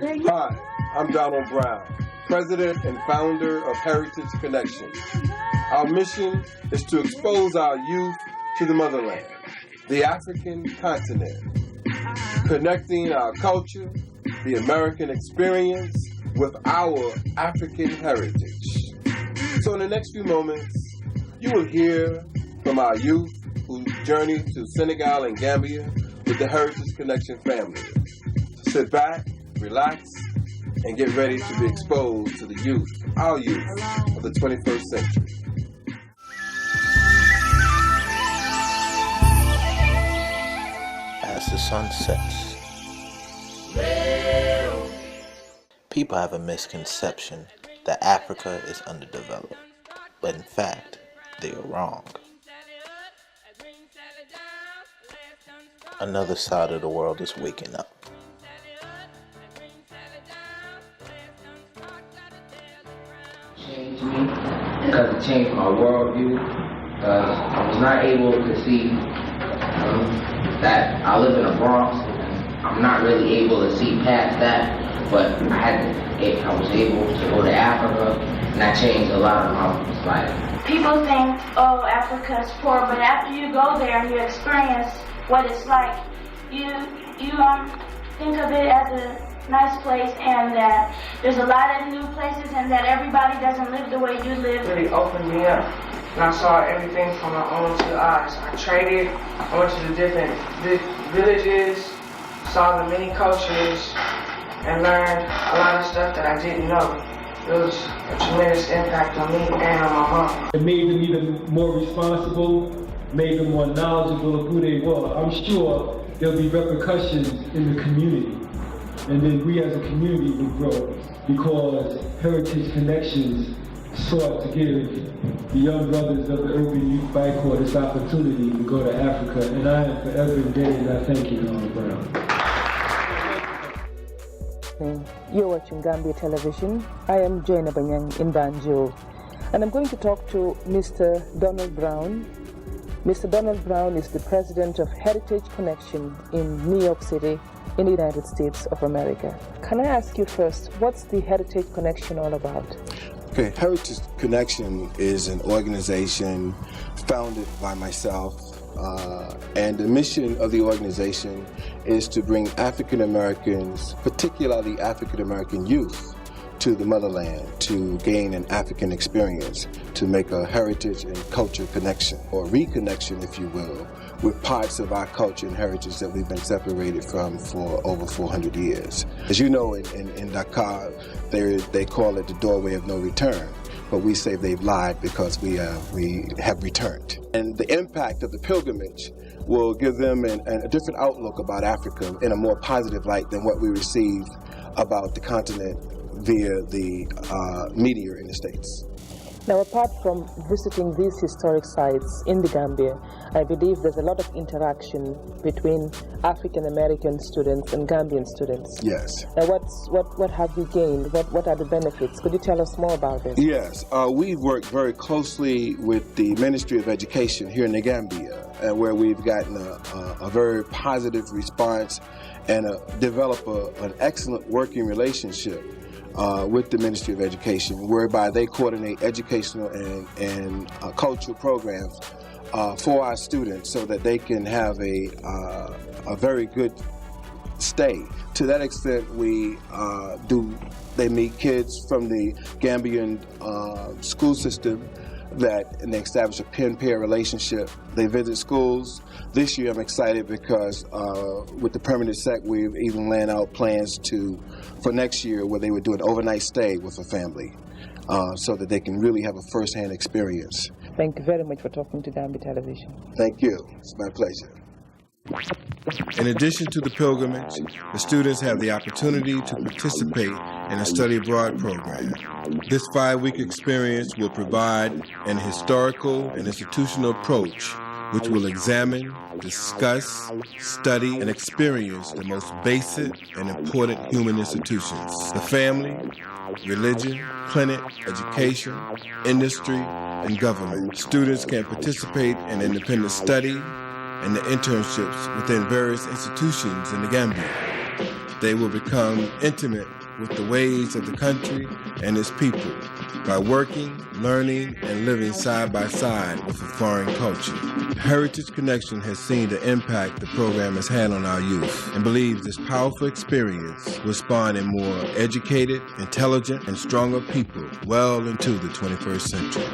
Hi, I'm Donald Brown, President and founder of Heritage Connections. Our mission is to expose our youth to the motherland, the African continent, connecting our culture, the American experience, with our African heritage. So in the next few moments, you will hear from our youth who journeyed to Senegal and Gambia with the Heritage Connection family. So sit back, relax, and get ready to be exposed to the youth, our youth of the 21st century. As the sun sets, people have a misconception that Africa is underdeveloped, but in fact, they are wrong. Another side of the world is waking up. Changed me because it changed my worldview. I was not able to see that I live in the Bronx. I'm not really able to see past that, but I was able to go to Africa, and that changed a lot of my life. People think, oh, Africa is poor, but after you go there and you experience what it's like, you think of it as a nice place, and that there's a lot of new places, and that everybody doesn't live the way you live. It really opened me up, and I saw everything from my own two eyes. I traded, I went to the different villages, saw the many cultures, and learned a lot of stuff that I didn't know. It was a tremendous impact on me and on my mom. It made them even more responsible, made them more knowledgeable of who they were. I'm sure there'll be repercussions in the community. And then we as a community will grow because Heritage Connections sought to give the young brothers of the Urban Youth Bike this opportunity to go to Africa. And I am forever indebted, and I thank you, Donald Brown. You're watching Gambia Television. I am Jaina Banyang in Banjul, and I'm going to talk to Mr. Donald Brown. Mr. Donald Brown is the president of Heritage Connection in New York City in the United States of America. Can I ask you first, what's the Heritage Connection all about? Okay, Heritage Connection is an organization founded by myself, and the mission of the organization is to bring African Americans, particularly African American youth, to the motherland to gain an African experience, to make a heritage and culture connection, or reconnection, if you will, with parts of our culture and heritage that we've been separated from for over 400 years. As you know, in Dakar, they call it the doorway of no return, but we say they've lied because we have returned. And the impact of the pilgrimage will give them a different outlook about Africa in a more positive light than what we receive about the continent via the media in the States. Now, apart from visiting these historic sites in the Gambia, I believe there's a lot of interaction between African American students and Gambian students. Yes. Now, what have you gained? What are the benefits? Could you tell us more about this? Yes, we've worked very closely with the Ministry of Education here in the Gambia, where we've gotten a very positive response and developed an excellent working relationship with the Ministry of Education, whereby they coordinate educational and cultural programs for our students so that they can have a very good stay. To that extent, they meet kids from the Gambian school system and they establish a pen-pair relationship. They visit schools. This year I'm excited because with the permanent sec, we've even laid out plans for next year where they would do an overnight stay with a family so that they can really have a first-hand experience. Thank you very much for talking to Gambia Television. Thank you. It's my pleasure. In addition to the pilgrimage, the students have the opportunity to participate in a study abroad program. This 5-week experience will provide an historical and institutional approach which will examine, discuss, study, and experience the most basic and important human institutions: the family, religion, clinic, education, industry, and government. Students can participate in independent study and the internships within various institutions in the Gambia. They will become intimate with the ways of the country and its people by working, learning, and living side by side with a foreign culture. Heritage Connection has seen the impact the program has had on our youth and believes this powerful experience will spawn in more educated, intelligent, and stronger people well into the 21st century.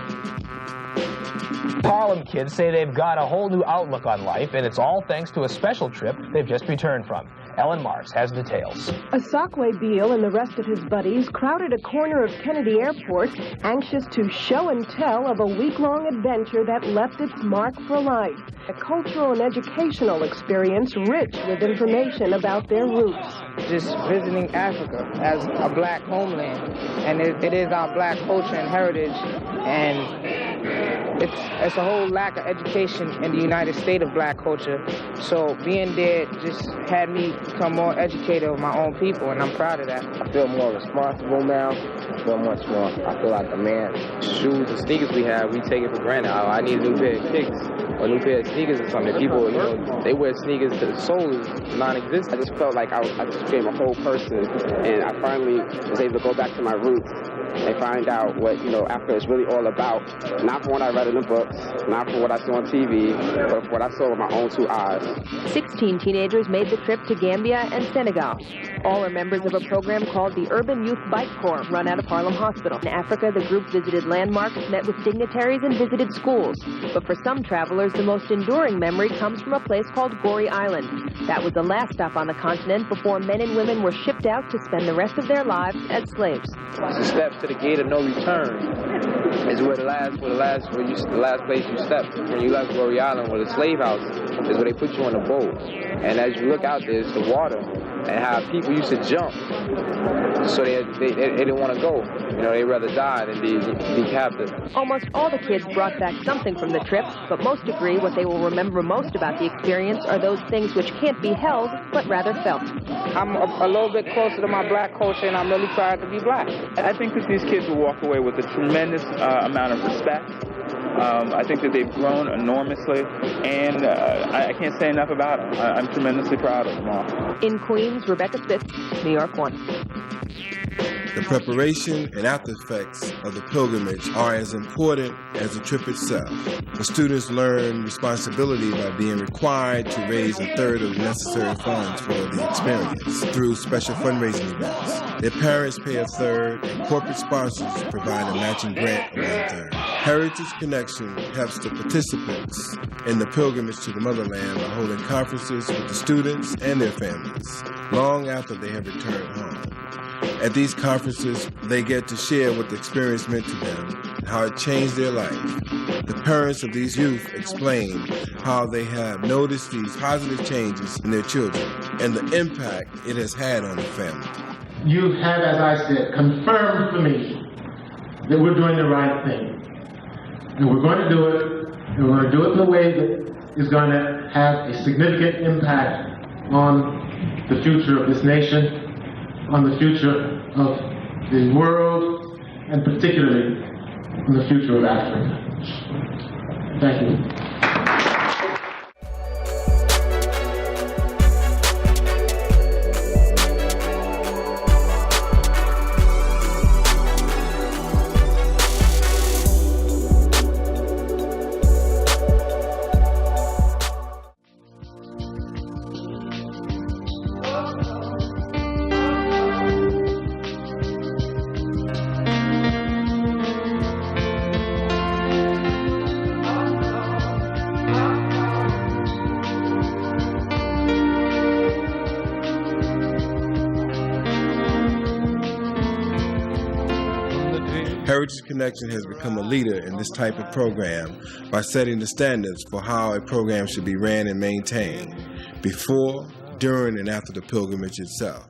Harlem kids say they've got a whole new outlook on life, and it's all thanks to a special trip they've just returned from. Ellen Mars has details. Asakwe Beale and the rest of his buddies crowded a corner of Kennedy Airport, anxious to show and tell of a week-long adventure that left its mark for life. A cultural and educational experience rich with information about their roots. Just visiting Africa as a black homeland, and it is our black culture and heritage, and it's a whole lack of education in the United States of black culture. So being there just had me become more educated of my own people, and I'm proud of that. I feel more responsible now. I feel much more, I feel like a man. Shoes and sneakers we have, we take it for granted. I need a new pair of kicks or a new pair of sneakers or something. People, you know, they wear sneakers to the soul is non-existent. I just felt like I just became a whole person, and I finally was able to go back to my roots and find out what, you know, Africa is really all about. Not from what I read in the books, not from what I saw on TV, but from what I saw with my own 2 eyes. 16 teenagers made the trip to Gambia and Senegal. All are members of a program called the Urban Youth Bike Corps, run out of Harlem Hospital. In Africa, the group visited landmarks, met with dignitaries, and visited schools. But for some travelers, the most enduring memory comes from a place called Goree Island. That was the last stop on the continent before men and women were shipped out to spend the rest of their lives as slaves. It's a step to the gate of no return. Is where the last place you stepped when you left Goree Island, where the slave house is, where they put you on a boat. And as you look out there, it's the water, and how people used to jump, so they didn't want to go. You know, they'd rather die than be captive. Almost all the kids brought back something from the trip, but most agree what they will remember most about the experience are those things which can't be held, but rather felt. I'm a little bit closer to my black culture, and I'm really proud to be black. I think that these kids will walk away with a tremendous amount of respect. I think that they've grown enormously, and I can't say enough about them. I'm tremendously proud of them all. In Queens, Rebecca Smith, New York 1. The preparation and after effects of the pilgrimage are as important as the trip itself. The students learn responsibility by being required to raise a third of the necessary funds for the experience through special fundraising events. Their parents pay a third, and corporate sponsors provide a matching grant of 1/3. Heritage Connection helps the participants in the pilgrimage to the motherland by holding conferences with the students and their families long after they have returned home. At these conferences, they get to share what the experience meant to them and how it changed their life. The parents of these youth explain how they have noticed these positive changes in their children and the impact it has had on the family. You have, as I said, confirmed for me that we're doing the right thing. And we're going to do it, and we're going to do it in a way that is going to have a significant impact on the future of this nation, on the future of the world, and particularly on the future of Africa. Thank you. Heritage Connection has become a leader in this type of program by setting the standards for how a program should be ran and maintained before, during, and after the pilgrimage itself.